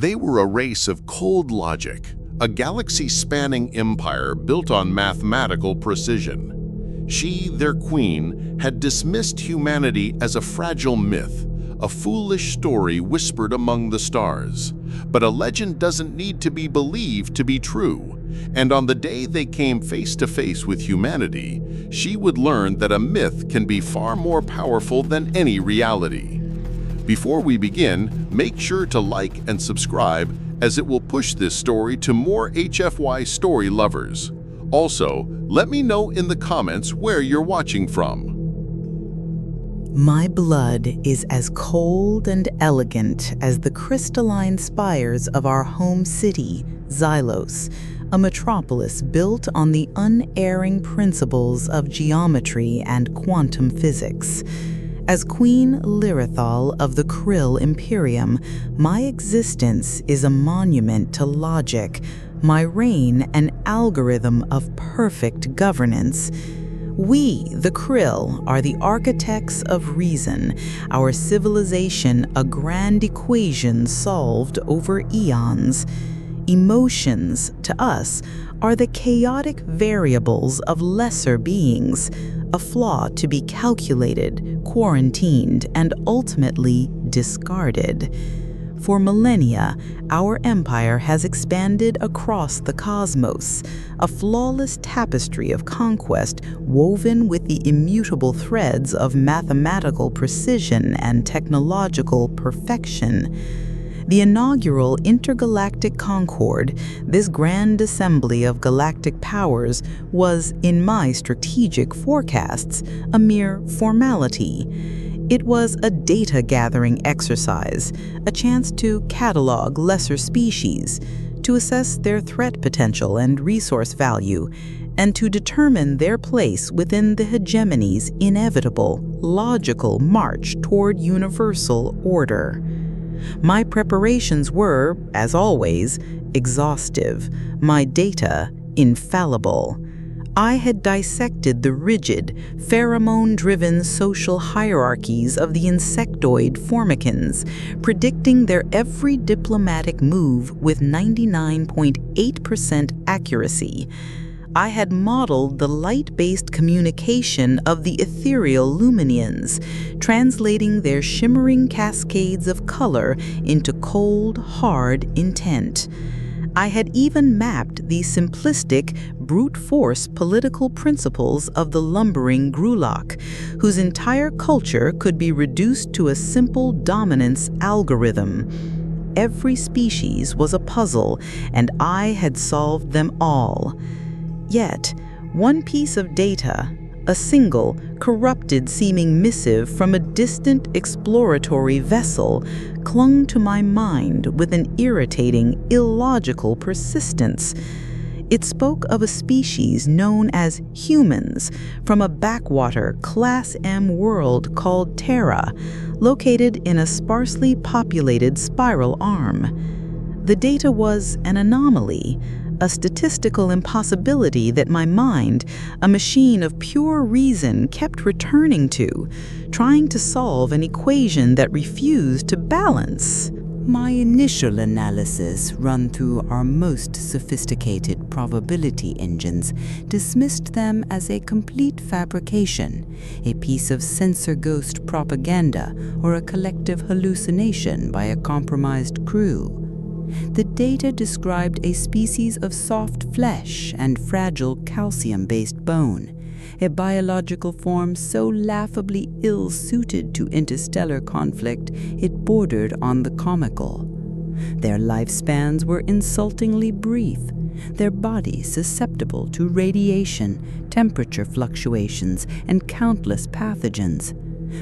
They were a race of cold logic, a galaxy-spanning empire built on mathematical precision. She, their queen, had dismissed humanity as a fragile myth, a foolish story whispered among the stars. But a legend doesn't need to be believed to be true, and on the day they came face to face with humanity, she would learn that a myth can be far more powerful than any reality. Before we begin, make sure to like and subscribe, as it will push this story to more HFY story lovers. Also, let me know in the comments where you're watching from. My blood is as cold and elegant as the crystalline spires of our home city, Xylos, a metropolis built on the unerring principles of geometry and quantum physics. As Queen Lyrithal of the Krill Imperium, my existence is a monument to logic, my reign an algorithm of perfect governance. We, the Krill, are the architects of reason, our civilization a grand equation solved over eons. Emotions, to us, are the chaotic variables of lesser beings, a flaw to be calculated, quarantined, and ultimately discarded. For millennia, our empire has expanded across the cosmos, a flawless tapestry of conquest woven with the immutable threads of mathematical precision and technological perfection. The inaugural intergalactic concord, this grand assembly of galactic powers, was, in my strategic forecasts, a mere formality. It was a data-gathering exercise, a chance to catalog lesser species, to assess their threat potential and resource value, and to determine their place within the hegemony's inevitable, logical march toward universal order. My preparations were, as always, exhaustive, my data infallible. I had dissected the rigid, pheromone-driven social hierarchies of the insectoid formicans, predicting their every diplomatic move with 99.8% accuracy. I had modeled the light-based communication of the ethereal Luminians, translating their shimmering cascades of color into cold, hard intent. I had even mapped the simplistic, brute force political principles of the lumbering Grulak, whose entire culture could be reduced to a simple dominance algorithm. Every species was a puzzle, and I had solved them all. Yet, one piece of data, a single, corrupted-seeming missive from a distant exploratory vessel, clung to my mind with an irritating, illogical persistence. It spoke of a species known as humans from a backwater Class M world called Terra, located in a sparsely populated spiral arm. The data was an anomaly, a statistical impossibility that my mind, a machine of pure reason, kept returning to, trying to solve an equation that refused to balance. My initial analysis, run through our most sophisticated probability engines, dismissed them as a complete fabrication, a piece of censor ghost propaganda, or a collective hallucination by a compromised crew. The data described a species of soft flesh and fragile calcium-based bone, a biological form so laughably ill-suited to interstellar conflict it bordered on the comical. Their lifespans were insultingly brief, their bodies susceptible to radiation, temperature fluctuations, and countless pathogens.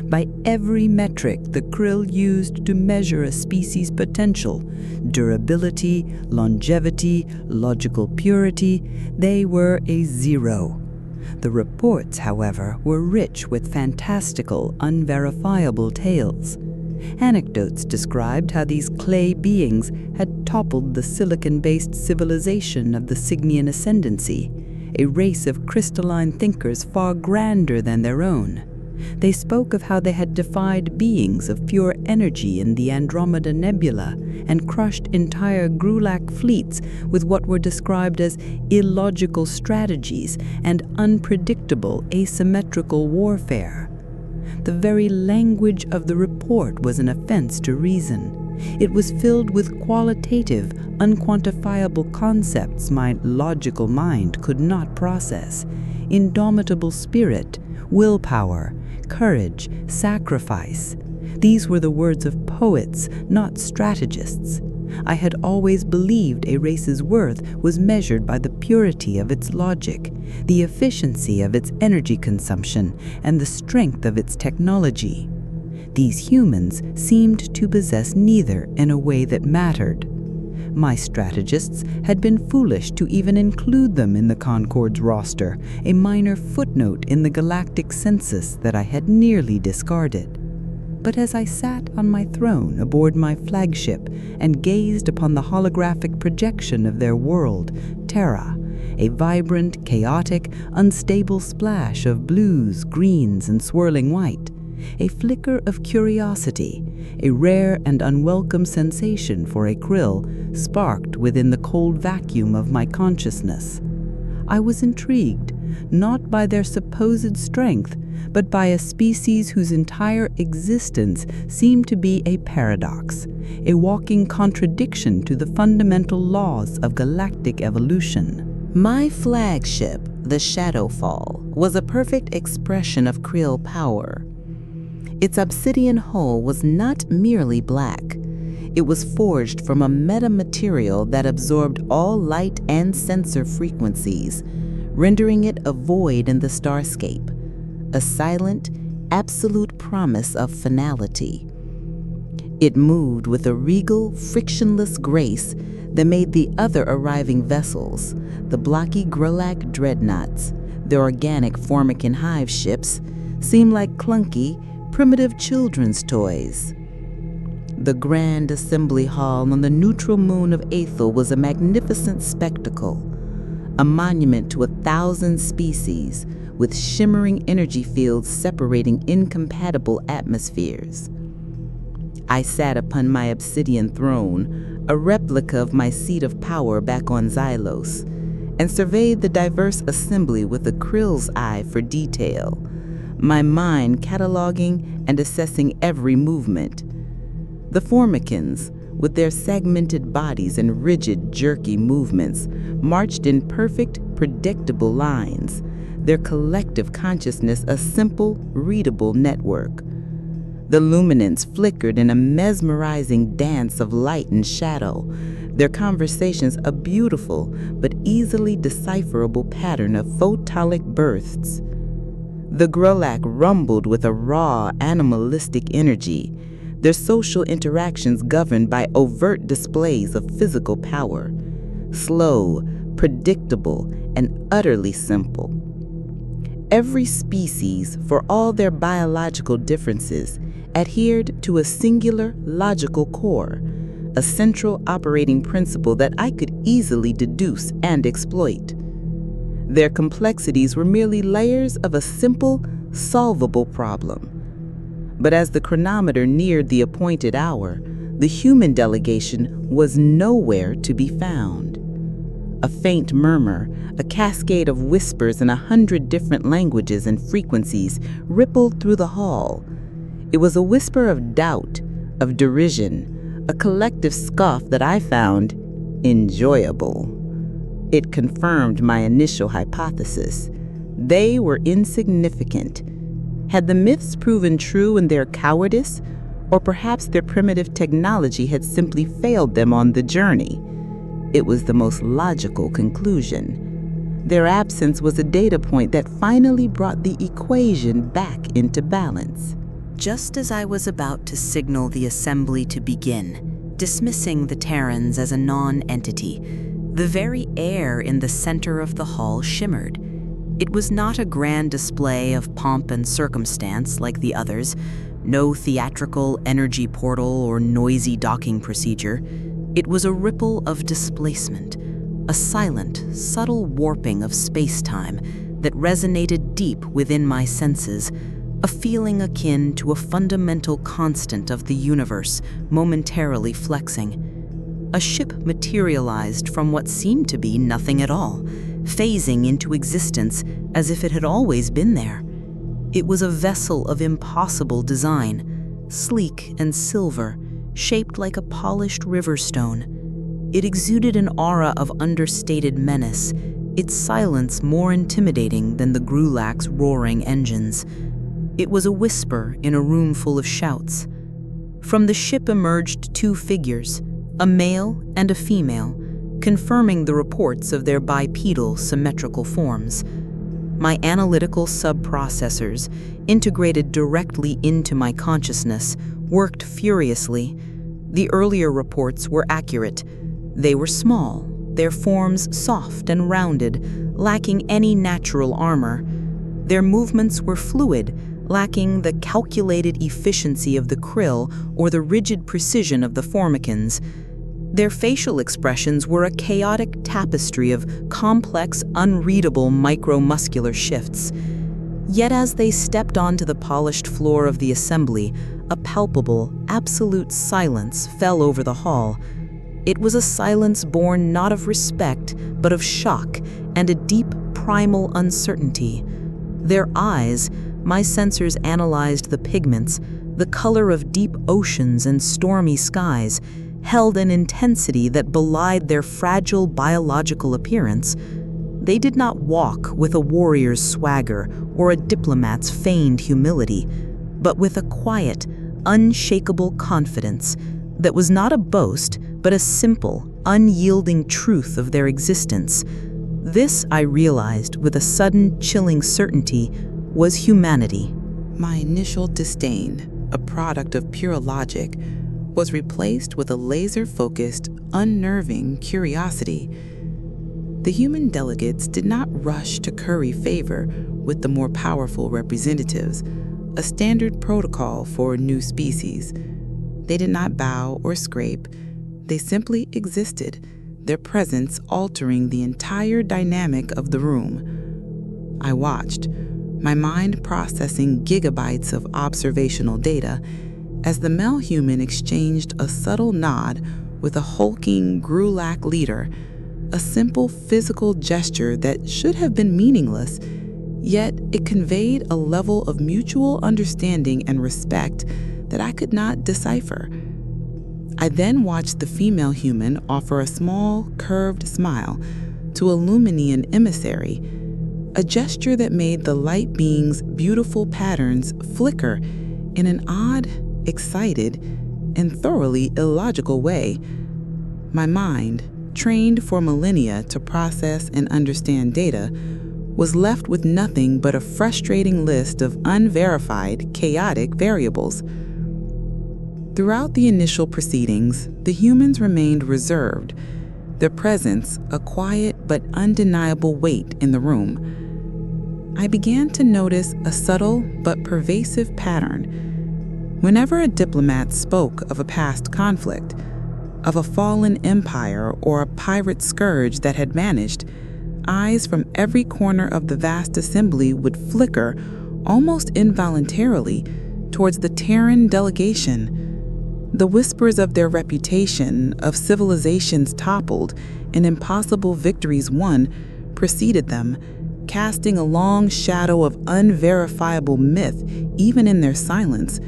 By every metric the Krill used to measure a species' potential, durability, longevity, logical purity, they were a zero. The reports, however, were rich with fantastical, unverifiable tales. Anecdotes described how these clay beings had toppled the silicon-based civilization of the Cygnian Ascendancy, a race of crystalline thinkers far grander than their own. They spoke of how they had defied beings of pure energy in the Andromeda Nebula and crushed entire Grulac fleets with what were described as illogical strategies and unpredictable asymmetrical warfare. The very language of the report was an offense to reason. It was filled with qualitative, unquantifiable concepts my logical mind could not process. Indomitable spirit, willpower, courage, sacrifice. These were the words of poets, not strategists. I had always believed a race's worth was measured by the purity of its logic, the efficiency of its energy consumption, and the strength of its technology. These humans seemed to possess neither in a way that mattered. My strategists had been foolish to even include them in the Concord's roster, a minor footnote in the galactic census that I had nearly discarded. But as I sat on my throne aboard my flagship and gazed upon the holographic projection of their world, Terra, a vibrant, chaotic, unstable splash of blues, greens, and swirling white, a flicker of curiosity, a rare and unwelcome sensation for a krill, sparked within the cold vacuum of my consciousness. I was intrigued, not by their supposed strength, but by a species whose entire existence seemed to be a paradox, a walking contradiction to the fundamental laws of galactic evolution. My flagship, the Shadowfall, was a perfect expression of krill power. Its obsidian hull was not merely black. It was forged from a metamaterial that absorbed all light and sensor frequencies, rendering it a void in the starscape, a silent, absolute promise of finality. It moved with a regal, frictionless grace that made the other arriving vessels, the blocky Grulac dreadnoughts, the organic Formican hive ships, seem like clunky, primitive children's toys. The grand assembly hall on the neutral moon of Aethel was a magnificent spectacle, a monument to 1,000 species with shimmering energy fields separating incompatible atmospheres. I sat upon my obsidian throne, a replica of my seat of power back on Xylos, and surveyed the diverse assembly with a krill's eye for detail, my mind cataloging and assessing every movement. The Formicans, with their segmented bodies and rigid, jerky movements, marched in perfect, predictable lines, their collective consciousness a simple, readable network. The luminants flickered in a mesmerizing dance of light and shadow, their conversations a beautiful but easily decipherable pattern of photonic bursts. The Grulac rumbled with a raw, animalistic energy, their social interactions governed by overt displays of physical power, slow, predictable, and utterly simple. Every species, for all their biological differences, adhered to a singular logical core, a central operating principle that I could easily deduce and exploit. Their complexities were merely layers of a simple, solvable problem. But as the chronometer neared the appointed hour, the human delegation was nowhere to be found. A faint murmur, a cascade of whispers in 100 different languages and frequencies rippled through the hall. It was a whisper of doubt, of derision, a collective scoff that I found enjoyable. It confirmed my initial hypothesis. They were insignificant. Had the myths proven true in their cowardice, or perhaps their primitive technology had simply failed them on the journey? It was the most logical conclusion. Their absence was a data point that finally brought the equation back into balance. Just as I was about to signal the assembly to begin, dismissing the Terrans as a non-entity, the very air in the center of the hall shimmered. It was not a grand display of pomp and circumstance like the others, no theatrical energy portal or noisy docking procedure. It was a ripple of displacement, a silent, subtle warping of space-time that resonated deep within my senses, a feeling akin to a fundamental constant of the universe momentarily flexing. A ship materialized from what seemed to be nothing at all, phasing into existence as if it had always been there. It was a vessel of impossible design, sleek and silver, shaped like a polished river stone. It exuded an aura of understated menace, its silence more intimidating than the Grulak's roaring engines. It was a whisper in a room full of shouts. From the ship emerged two figures, a male and a female, confirming the reports of their bipedal symmetrical forms. My analytical subprocessors, integrated directly into my consciousness, worked furiously. The earlier reports were accurate. They were small, their forms soft and rounded, lacking any natural armor. Their movements were fluid, lacking the calculated efficiency of the krill or the rigid precision of the formicans. Their facial expressions were a chaotic tapestry of complex, unreadable micromuscular shifts. Yet as they stepped onto the polished floor of the assembly, a palpable, absolute silence fell over the hall. It was a silence born not of respect, but of shock and a deep, primal uncertainty. Their eyes, my sensors analyzed the pigments, the color of deep oceans and stormy skies, held an intensity that belied their fragile biological appearance. They did not walk with a warrior's swagger or a diplomat's feigned humility, but with a quiet, unshakable confidence that was not a boast, but a simple, unyielding truth of their existence. This, I realized with a sudden, chilling certainty, was humanity. My initial disdain, a product of pure logic, was replaced with a laser-focused, unnerving curiosity. The human delegates did not rush to curry favor with the more powerful representatives, a standard protocol for a new species. They did not bow or scrape. They simply existed, their presence altering the entire dynamic of the room. I watched, my mind processing gigabytes of observational data, as the male human exchanged a subtle nod with a hulking Grulak leader, a simple physical gesture that should have been meaningless, yet it conveyed a level of mutual understanding and respect that I could not decipher. I then watched the female human offer a small, curved smile to a Luminian emissary, a gesture that made the light being's beautiful patterns flicker in an odd, excited, and thoroughly illogical way. My mind, trained for millennia to process and understand data, was left with nothing but a frustrating list of unverified, chaotic variables. Throughout the initial proceedings, the humans remained reserved, their presence a quiet but undeniable weight in the room. I began to notice a subtle but pervasive pattern. Whenever a diplomat spoke of a past conflict, of a fallen empire or a pirate scourge that had vanished, eyes from every corner of the vast assembly would flicker, almost involuntarily, towards the Terran delegation. The whispers of their reputation, of civilizations toppled and impossible victories won, preceded them, casting a long shadow of unverifiable myth even in their silence.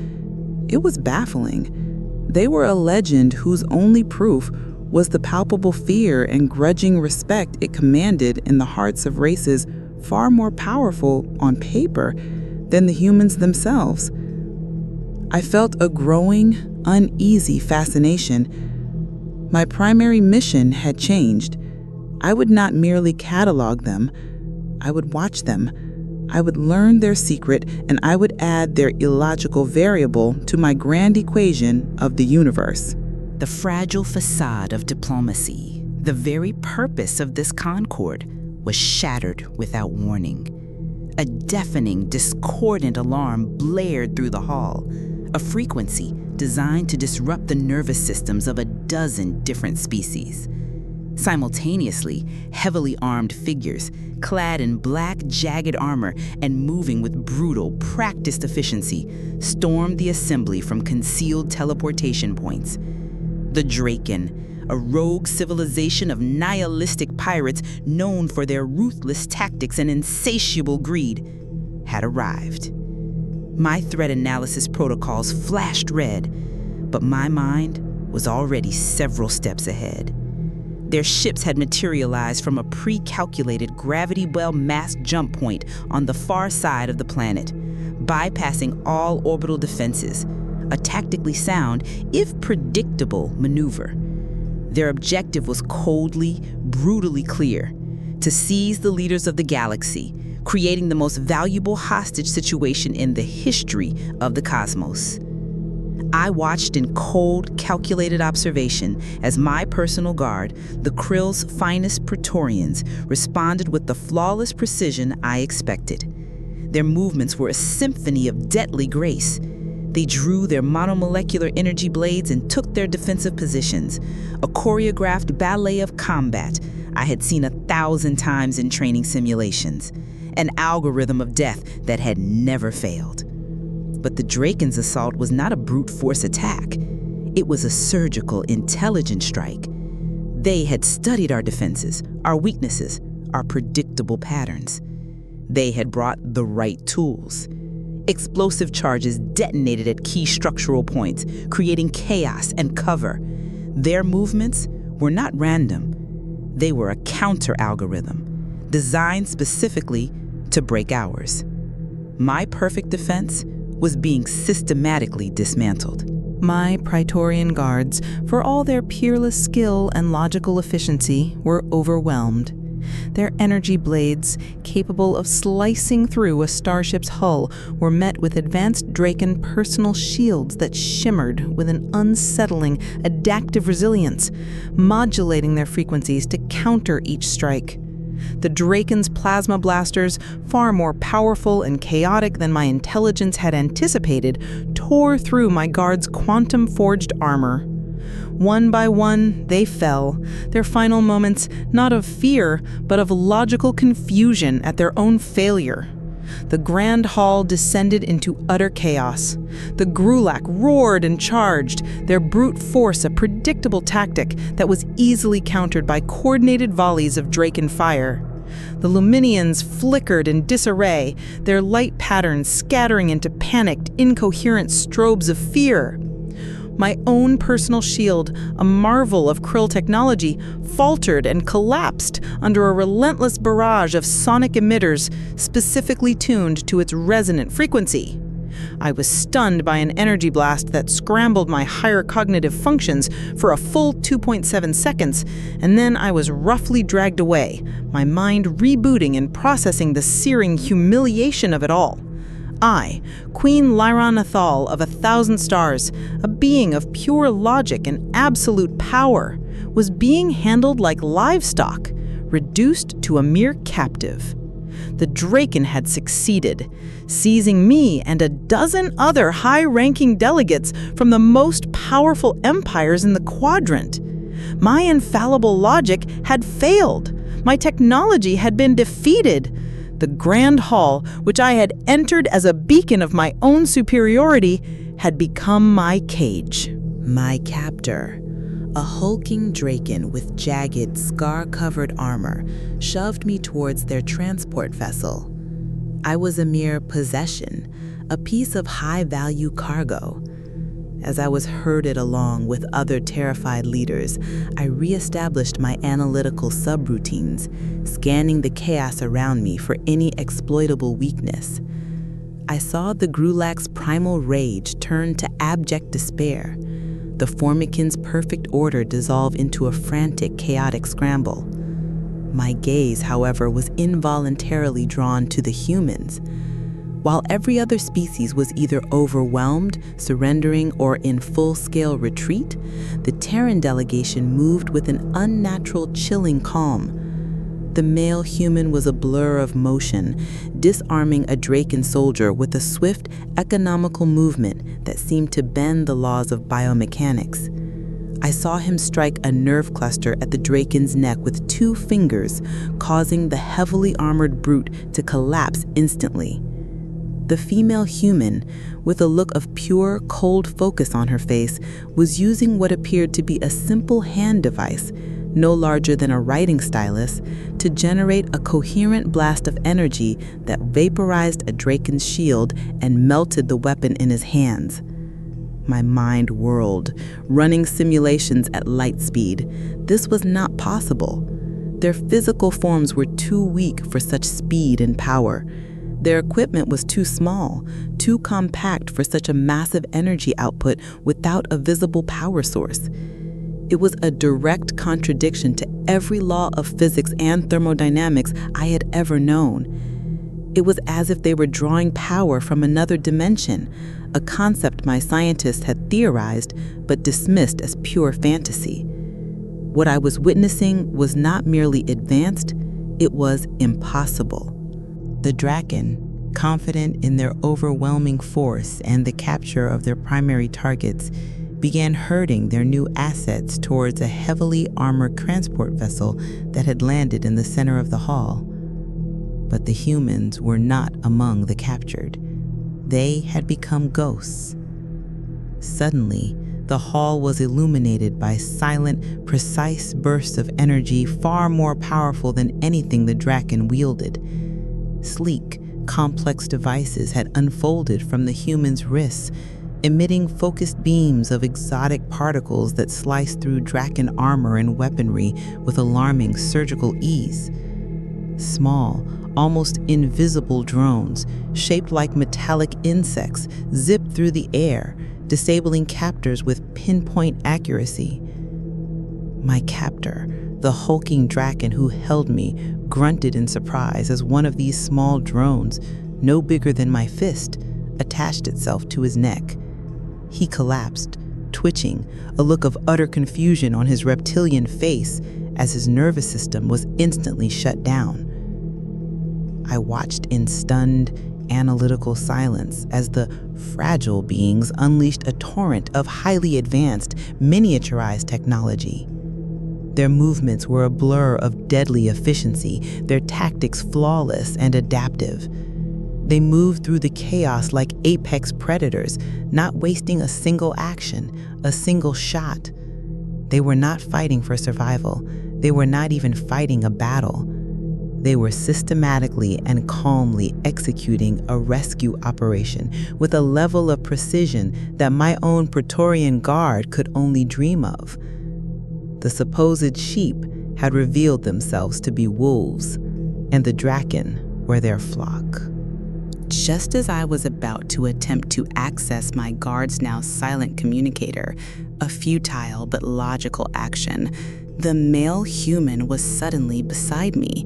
It was baffling. They were a legend whose only proof was the palpable fear and grudging respect it commanded in the hearts of races far more powerful on paper than the humans themselves. I felt a growing, uneasy fascination. My primary mission had changed. I would not merely catalog them. I would watch them. I would learn their secret, and I would add their illogical variable to my grand equation of the universe. The fragile facade of diplomacy, the very purpose of this concord, was shattered without warning. A deafening, discordant alarm blared through the hall, a frequency designed to disrupt the nervous systems of a dozen different species. Simultaneously, heavily armed figures, clad in black, jagged armor and moving with brutal, practiced efficiency, stormed the assembly from concealed teleportation points. The Draken, a rogue civilization of nihilistic pirates known for their ruthless tactics and insatiable greed, had arrived. My threat analysis protocols flashed red, but my mind was already several steps ahead. Their ships had materialized from a pre-calculated gravity well mass jump point on the far side of the planet, bypassing all orbital defenses, a tactically sound, if predictable, maneuver. Their objective was coldly, brutally clear: to seize the leaders of the galaxy, creating the most valuable hostage situation in the history of the cosmos. I watched in cold, calculated observation as my personal guard, the Krill's finest Praetorians, responded with the flawless precision I expected. Their movements were a symphony of deadly grace. They drew their monomolecular energy blades and took their defensive positions, a choreographed ballet of combat I had seen 1,000 times in training simulations, an algorithm of death that had never failed. But the Draken's assault was not a brute force attack. It was a surgical, intelligent strike. They had studied our defenses, our weaknesses, our predictable patterns. They had brought the right tools. Explosive charges detonated at key structural points, creating chaos and cover. Their movements were not random. They were a counter-algorithm, designed specifically to break ours. My perfect defense was being systematically dismantled. My Praetorian guards, for all their peerless skill and logical efficiency, were overwhelmed. Their energy blades, capable of slicing through a starship's hull, were met with advanced Draken personal shields that shimmered with an unsettling, adaptive resilience, modulating their frequencies to counter each strike. The Draken's plasma blasters, far more powerful and chaotic than my intelligence had anticipated, tore through my guard's quantum-forged armor. One by one, they fell, their final moments not of fear, but of logical confusion at their own failure. The Grand Hall descended into utter chaos. The Grulak roared and charged, their brute force a predictable tactic that was easily countered by coordinated volleys of Draken fire. The Luminians flickered in disarray, their light patterns scattering into panicked, incoherent strobes of fear. My own personal shield, a marvel of Krill technology, faltered and collapsed under a relentless barrage of sonic emitters specifically tuned to its resonant frequency. I was stunned by an energy blast that scrambled my higher cognitive functions for a full 2.7 seconds, and then I was roughly dragged away, my mind rebooting and processing the searing humiliation of it all. I, Queen Lyra Nathal of 1,000 stars, a being of pure logic and absolute power, was being handled like livestock, reduced to a mere captive. The Draken had succeeded, seizing me and a dozen other high-ranking delegates from the most powerful empires in the quadrant. My infallible logic had failed. My technology had been defeated. The Grand Hall, which I had entered as a beacon of my own superiority, had become my cage. My captor, a hulking Draken with jagged, scar-covered armor, shoved me towards their transport vessel. I was a mere possession, a piece of high-value cargo. As I was herded along with other terrified leaders, I reestablished my analytical subroutines, scanning the chaos around me for any exploitable weakness. I saw the Grulak's primal rage turn to abject despair, the Formican's perfect order dissolve into a frantic, chaotic scramble. My gaze, however, was involuntarily drawn to the humans. While every other species was either overwhelmed, surrendering, or in full-scale retreat, the Terran delegation moved with an unnatural, chilling calm. The male human was a blur of motion, disarming a Draken soldier with a swift, economical movement that seemed to bend the laws of biomechanics. I saw him strike a nerve cluster at the Draken's neck with 2 fingers, causing the heavily armored brute to collapse instantly. the female human, with a look of pure, cold focus on her face, was using what appeared to be a simple hand device, no larger than a writing stylus, to generate a coherent blast of energy that vaporized a Draken's shield and melted the weapon in his hands. My mind whirled, running simulations at light speed. This was not possible. Their physical forms were too weak for such speed and power. Their equipment was too small, too compact for such a massive energy output without a visible power source. It was a direct contradiction to every law of physics and thermodynamics I had ever known. It was as if they were drawing power from another dimension, a concept my scientists had theorized but dismissed as pure fantasy. What I was witnessing was not merely advanced, it was impossible. The Draken, confident in their overwhelming force and the capture of their primary targets, began herding their new assets towards a heavily armored transport vessel that had landed in the center of the hall. But the humans were not among the captured. They had become ghosts. Suddenly, the hall was illuminated by silent, precise bursts of energy far more powerful than anything the Draken wielded. Sleek, complex devices had unfolded from the humans' wrists, emitting focused beams of exotic particles that sliced through Draken armor and weaponry with alarming surgical ease. Small, almost invisible drones, shaped like metallic insects, zipped through the air, disabling captors with pinpoint accuracy. My captor, the hulking Draken who held me, grunted in surprise as one of these small drones, no bigger than my fist, attached itself to his neck. He collapsed, twitching, a look of utter confusion on his reptilian face as his nervous system was instantly shut down. I watched in stunned, analytical silence as the fragile beings unleashed a torrent of highly advanced, miniaturized technology. Their movements were a blur of deadly efficiency, their tactics flawless and adaptive. They moved through the chaos like apex predators, not wasting a single action, a single shot. They were not fighting for survival. They were not even fighting a battle. They were systematically and calmly executing a rescue operation with a level of precision that my own Praetorian Guard could only dream of. The supposed sheep had revealed themselves to be wolves, and the Draken were their flock. Just as I was about to attempt to access my guard's now silent communicator, a futile but logical action, the male human was suddenly beside me.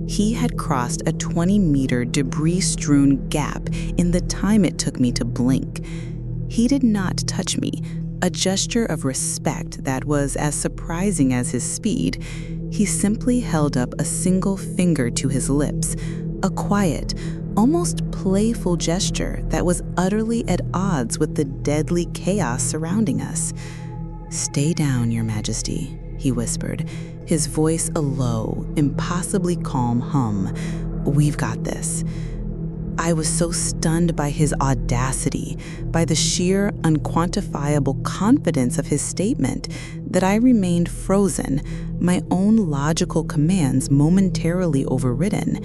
He had crossed a 20-meter debris-strewn gap in the time it took me to blink. He did not touch me, a gesture of respect that was as surprising as his speed. He simply held up a single finger to his lips, a quiet, almost playful gesture that was utterly at odds with the deadly chaos surrounding us. "Stay down, Your Majesty," he whispered, his voice a low, impossibly calm hum. "We've got this." I was so stunned by his audacity, by the sheer, unquantifiable confidence of his statement, that I remained frozen, my own logical commands momentarily overridden.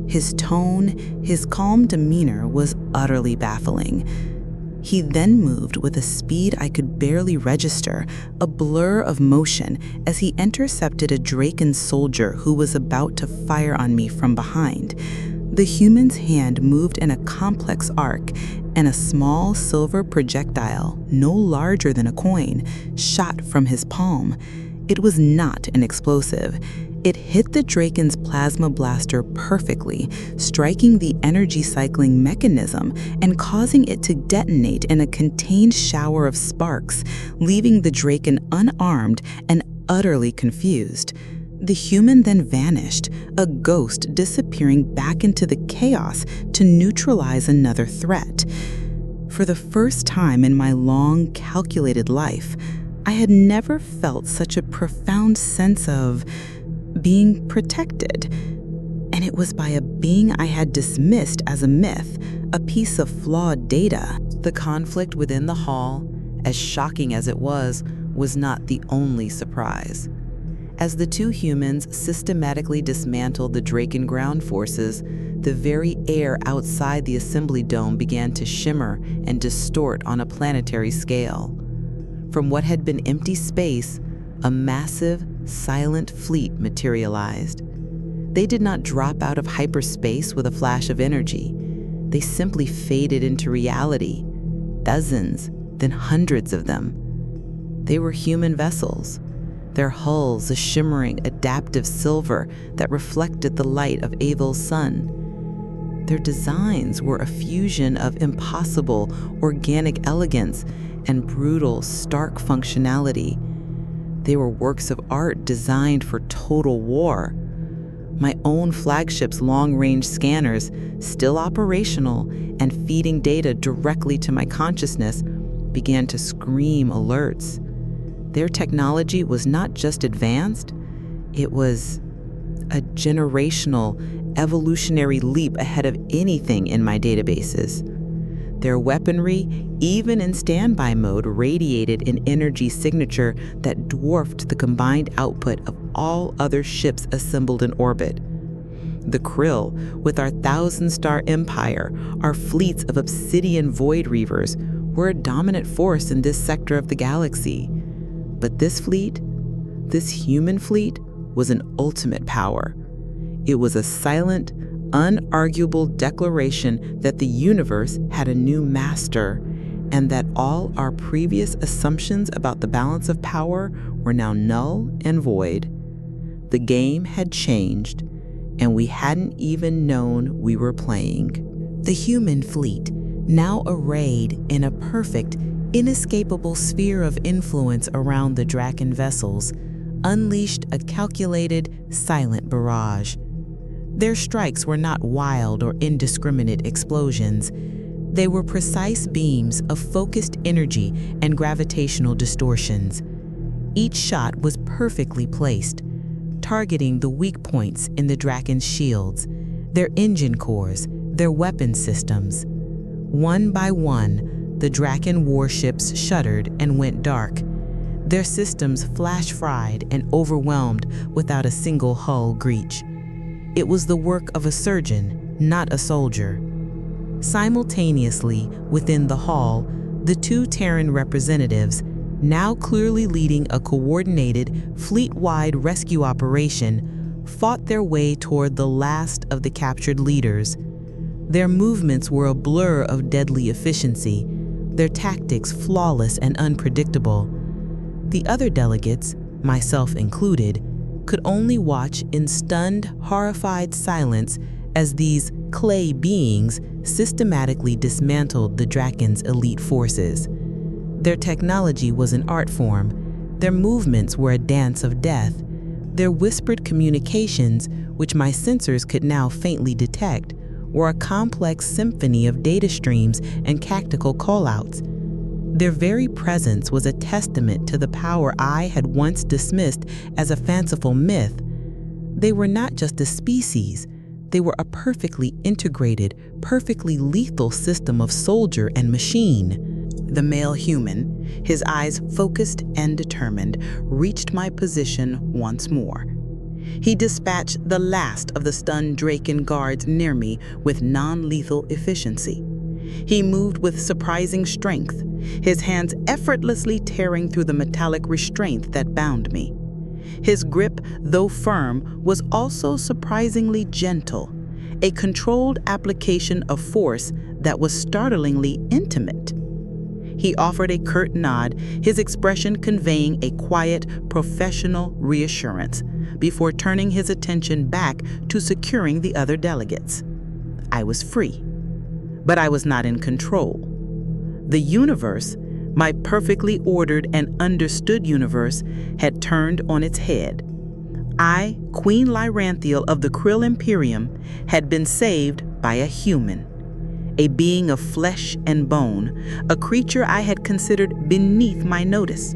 His tone, his calm demeanor was utterly baffling. He then moved with a speed I could barely register, a blur of motion, as he intercepted a Draken soldier who was about to fire on me from behind. The human's hand moved in a complex arc, and a small silver projectile, no larger than a coin, shot from his palm. It was not an explosive. It hit the Draken's plasma blaster perfectly, striking the energy cycling mechanism and causing it to detonate in a contained shower of sparks, leaving the Draken unarmed and utterly confused. The human then vanished, a ghost disappearing back into the chaos to neutralize another threat. For the first time in my long, calculated life, I had never felt such a profound sense of being protected. And And it was by a being I had dismissed as a myth, a piece of flawed data. The conflict within the hall, as shocking as it was not the only surprise. As the two humans systematically dismantled the Draken ground forces, the very air outside the assembly dome began to shimmer and distort on a planetary scale. From what had been empty space, a massive, silent fleet materialized. They did not drop out of hyperspace with a flash of energy. They simply faded into reality. Dozens, then hundreds of them. They were human vessels, their hulls a shimmering, adaptive silver that reflected the light of Avil's sun. Their designs were a fusion of impossible, organic elegance and brutal, stark functionality. They were works of art designed for total war. My own flagship's long-range scanners, still operational and feeding data directly to my consciousness, began to scream alerts. Their technology was not just advanced, it was a generational, evolutionary leap ahead of anything in my databases. Their weaponry, even in standby mode, radiated an energy signature that dwarfed the combined output of all other ships assembled in orbit. The Krill, with our 1,000-star empire, our fleets of obsidian void reavers, were a dominant force in this sector of the galaxy. But this fleet, this human fleet, was an ultimate power. It was a silent, unarguable declaration that the universe had a new master, and that all our previous assumptions about the balance of power were now null and void. The game had changed, and we hadn't even known we were playing. The human fleet, now arrayed in a perfect, inescapable sphere of influence around the Draken vessels, unleashed a calculated, silent barrage. Their strikes were not wild or indiscriminate explosions. They were precise beams of focused energy and gravitational distortions. Each shot was perfectly placed, targeting the weak points in the Draken's shields, their engine cores, their weapon systems. One by one, the Draken warships shuddered and went dark, their systems flash-fried and overwhelmed without a single hull breach. It was the work of a surgeon, not a soldier. Simultaneously, within the hall, the two Terran representatives, now clearly leading a coordinated, fleet-wide rescue operation, fought their way toward the last of the captured leaders. Their movements were a blur of deadly efficiency, their tactics flawless and unpredictable. The other delegates, myself included, could only watch in stunned, horrified silence as these clay beings systematically dismantled the Draken's elite forces. Their technology was an art form. Their movements were a dance of death. Their whispered communications, which my sensors could now faintly detect, were a complex symphony of data streams and tactical callouts. Their very presence was a testament to the power I had once dismissed as a fanciful myth. They were not just a species. They were a perfectly integrated, perfectly lethal system of soldier and machine. The male human, his eyes focused and determined, reached my position once more. He dispatched the last of the stunned Draken guards near me with non-lethal efficiency. He moved with surprising strength, his hands effortlessly tearing through the metallic restraint that bound me. His grip, though firm, was also surprisingly gentle, a controlled application of force that was startlingly intimate. He offered a curt nod, his expression conveying a quiet, professional reassurance, before turning his attention back to securing the other delegates. I was free, but I was not in control. The universe, my perfectly ordered and understood universe, had turned on its head. I, Queen Lyranthiel of the Krill Imperium, had been saved by a human, a being of flesh and bone, a creature I had considered beneath my notice.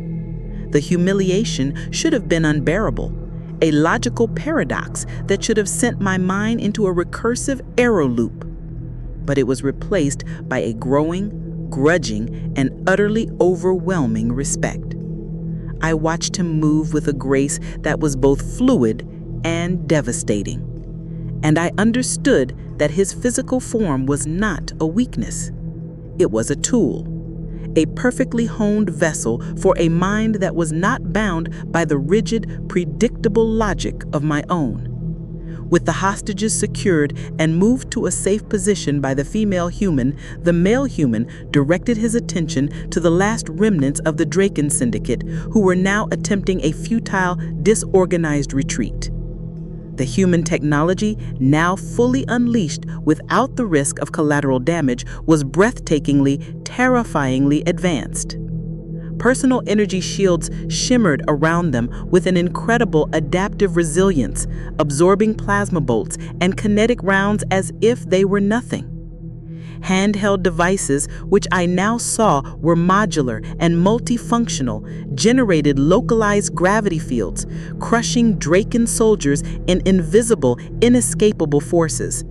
The humiliation should have been unbearable, a logical paradox that should have sent my mind into a recursive arrow loop. But it was replaced by a growing, grudging, and utterly overwhelming respect. I watched him move with a grace that was both fluid and devastating. And I understood that his physical form was not a weakness. It was a tool, a perfectly honed vessel for a mind that was not bound by the rigid, predictable logic of my own. With the hostages secured and moved to a safe position by the female human, the male human directed his attention to the last remnants of the Draken Syndicate, who were now attempting a futile, disorganized retreat. The human technology, now fully unleashed without the risk of collateral damage, was breathtakingly, terrifyingly advanced. Personal energy shields shimmered around them with an incredible adaptive resilience, absorbing plasma bolts and kinetic rounds as if they were nothing. Handheld devices, which I now saw were modular and multifunctional, generated localized gravity fields, crushing Draken soldiers in invisible, inescapable forces.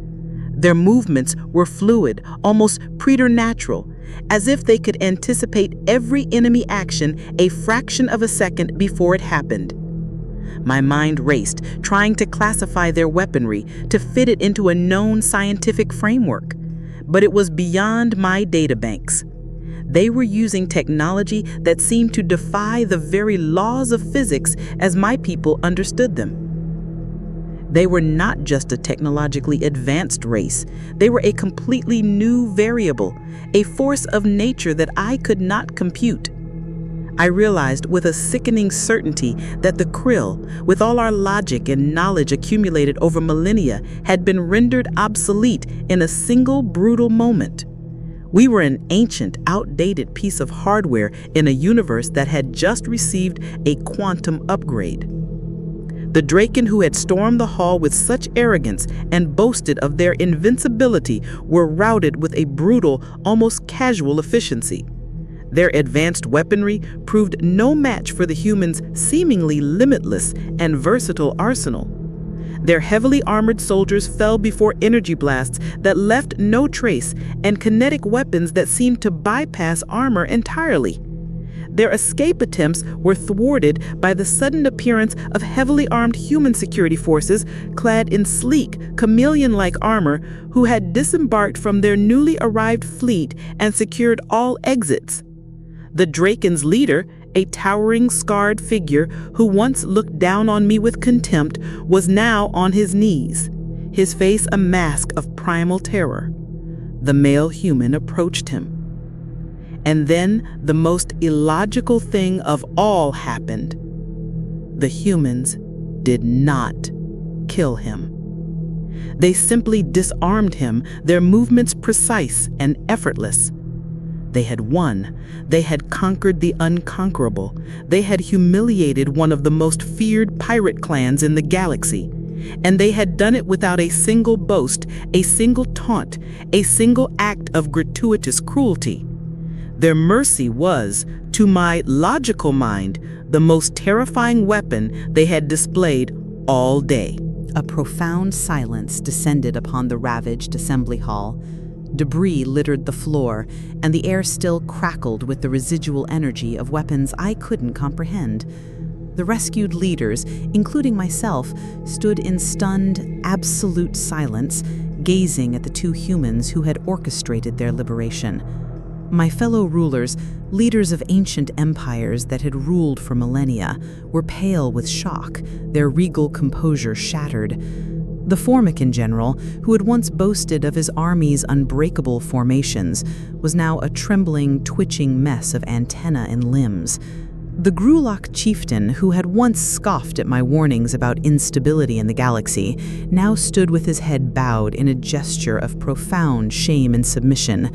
Their movements were fluid, almost preternatural, as if they could anticipate every enemy action a fraction of a second before it happened. My mind raced, trying to classify their weaponry, to fit it into a known scientific framework. But it was beyond my databanks. They were using technology that seemed to defy the very laws of physics as my people understood them. They were not just a technologically advanced race. They were a completely new variable, a force of nature that I could not compute. I realized with a sickening certainty that the Krill, with all our logic and knowledge accumulated over millennia, had been rendered obsolete in a single brutal moment. We were an ancient, outdated piece of hardware in a universe that had just received a quantum upgrade. The Draken who had stormed the hall with such arrogance and boasted of their invincibility were routed with a brutal, almost casual efficiency. Their advanced weaponry proved no match for the humans' seemingly limitless and versatile arsenal. Their heavily armored soldiers fell before energy blasts that left no trace and kinetic weapons that seemed to bypass armor entirely. Their escape attempts were thwarted by the sudden appearance of heavily armed human security forces clad in sleek, chameleon-like armor who had disembarked from their newly arrived fleet and secured all exits. The Draken's leader, a towering, scarred figure who once looked down on me with contempt, was now on his knees, his face a mask of primal terror. The male human approached him. And then the most illogical thing of all happened. The humans did not kill him. They simply disarmed him, their movements precise and effortless. They had won. They had conquered the unconquerable. They had humiliated one of the most feared pirate clans in the galaxy. And they had done it without a single boast, a single taunt, a single act of gratuitous cruelty. Their mercy was, to my logical mind, the most terrifying weapon they had displayed all day. A profound silence descended upon the ravaged assembly hall. Debris littered the floor, and the air still crackled with the residual energy of weapons I couldn't comprehend. The rescued leaders, including myself, stood in stunned, absolute silence, gazing at the two humans who had orchestrated their liberation. My fellow rulers, leaders of ancient empires that had ruled for millennia, were pale with shock, their regal composure shattered. The Formican general, who had once boasted of his army's unbreakable formations, was now a trembling, twitching mess of antennae and limbs. The Grulok chieftain, who had once scoffed at my warnings about instability in the galaxy, now stood with his head bowed in a gesture of profound shame and submission.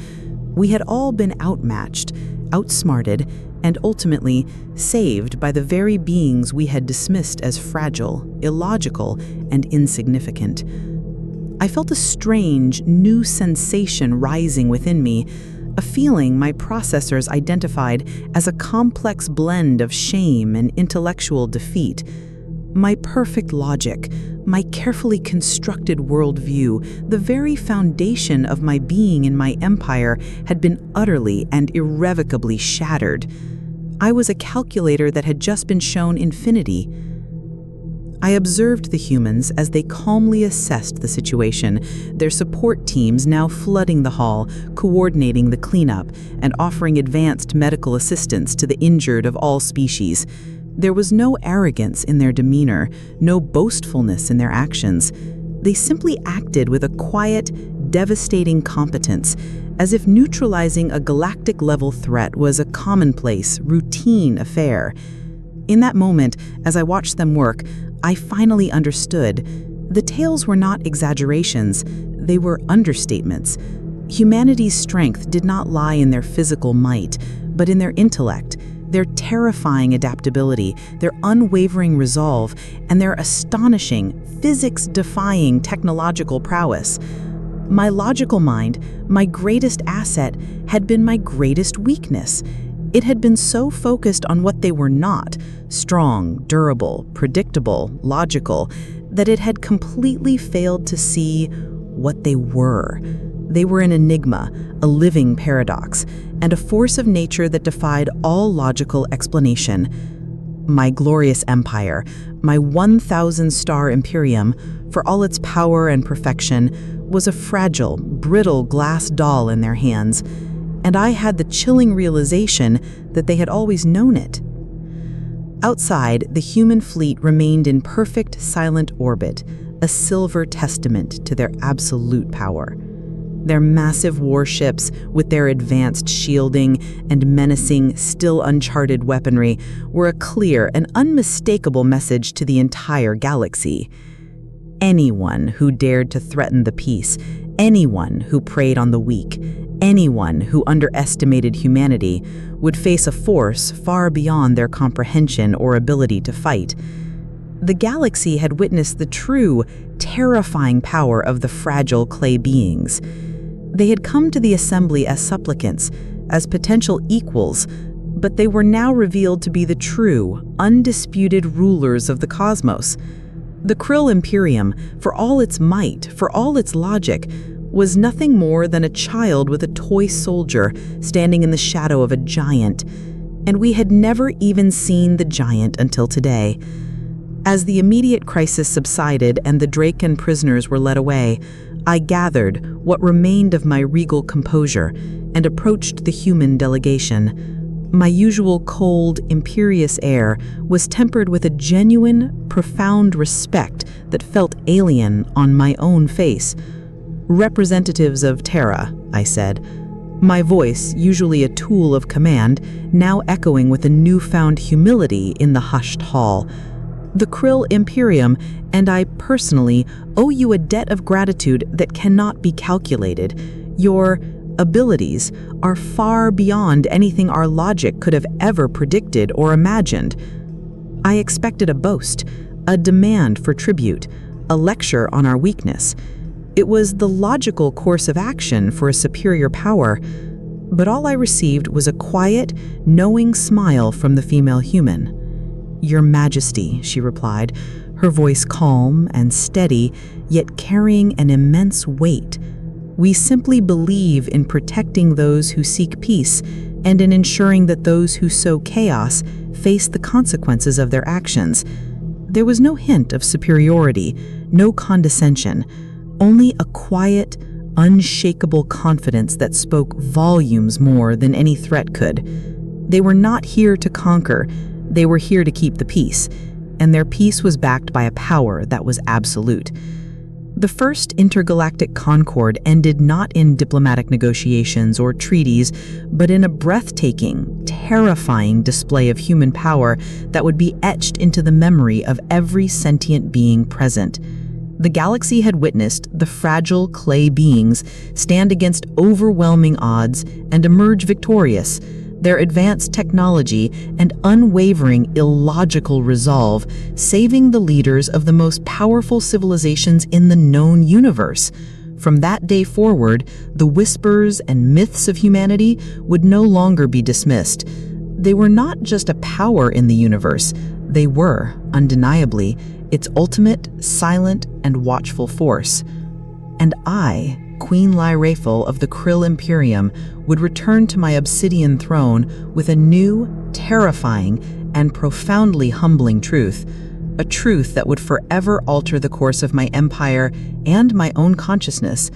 We had all been outmatched, outsmarted, and ultimately saved by the very beings we had dismissed as fragile, illogical, and insignificant. I felt a strange, new sensation rising within me, a feeling my processors identified as a complex blend of shame and intellectual defeat. My perfect logic, my carefully constructed worldview, the very foundation of my being in my empire had been utterly and irrevocably shattered. I was a calculator that had just been shown infinity. I observed the humans as they calmly assessed the situation, their support teams now flooding the hall, coordinating the cleanup, and offering advanced medical assistance to the injured of all species. There was no arrogance in their demeanor, no boastfulness in their actions. They simply acted with a quiet, devastating competence, as if neutralizing a galactic-level threat was a commonplace, routine affair. In that moment, as I watched them work, I finally understood. The tales were not exaggerations, they were understatements. Humanity's strength did not lie in their physical might, but in their intellect, their terrifying adaptability, their unwavering resolve, and their astonishing, physics-defying technological prowess. My logical mind, my greatest asset, had been my greatest weakness. It had been so focused on what they were not, strong, durable, predictable, logical, that it had completely failed to see what they were. They were an enigma, a living paradox, and a force of nature that defied all logical explanation. My glorious empire, my 1,000-star imperium, for all its power and perfection, was a fragile, brittle glass doll in their hands, and I had the chilling realization that they had always known it. Outside, the human fleet remained in perfect, silent orbit, a silver testament to their absolute power. Their massive warships, with their advanced shielding and menacing, still uncharted weaponry, were a clear and unmistakable message to the entire galaxy. Anyone who dared to threaten the peace, anyone who preyed on the weak, anyone who underestimated humanity would face a force far beyond their comprehension or ability to fight. The galaxy had witnessed the true, terrifying power of the fragile clay beings. They had come to the assembly as supplicants, as potential equals, but they were now revealed to be the true, undisputed rulers of the cosmos. The Krill Imperium, for all its might, for all its logic, was nothing more than a child with a toy soldier standing in the shadow of a giant, and we had never even seen the giant until today. As the immediate crisis subsided and the Draken prisoners were led away, I gathered what remained of my regal composure and approached the human delegation. My usual cold, imperious air was tempered with a genuine, profound respect that felt alien on my own face. "Representatives of Terra," I said, my voice, usually a tool of command, now echoing with a newfound humility in the hushed hall. "The Krill Imperium and I personally owe you a debt of gratitude that cannot be calculated. Your abilities are far beyond anything our logic could have ever predicted or imagined." I expected a boast, a demand for tribute, a lecture on our weakness. It was the logical course of action for a superior power, but all I received was a quiet, knowing smile from the female human. "Your Majesty," she replied, her voice calm and steady, yet carrying an immense weight. "We simply believe in protecting those who seek peace and in ensuring that those who sow chaos face the consequences of their actions." There was no hint of superiority, no condescension, only a quiet, unshakable confidence that spoke volumes more than any threat could. They were not here to conquer, they were here to keep the peace, and their peace was backed by a power that was absolute. The first intergalactic concord ended not in diplomatic negotiations or treaties, but in a breathtaking, terrifying display of human power that would be etched into the memory of every sentient being present. The galaxy had witnessed the fragile clay beings stand against overwhelming odds and emerge victorious. Their advanced technology and unwavering illogical resolve saving the leaders of the most powerful civilizations in the known universe. From that day forward, the whispers and myths of humanity would no longer be dismissed. They were not just a power in the universe, They were, undeniably, its ultimate, silent, and watchful force. And I, Queen Lyrafel of the Krill Imperium, would return to my obsidian throne with a new, terrifying, and profoundly humbling truth, a truth that would forever alter the course of my empire and my own consciousness,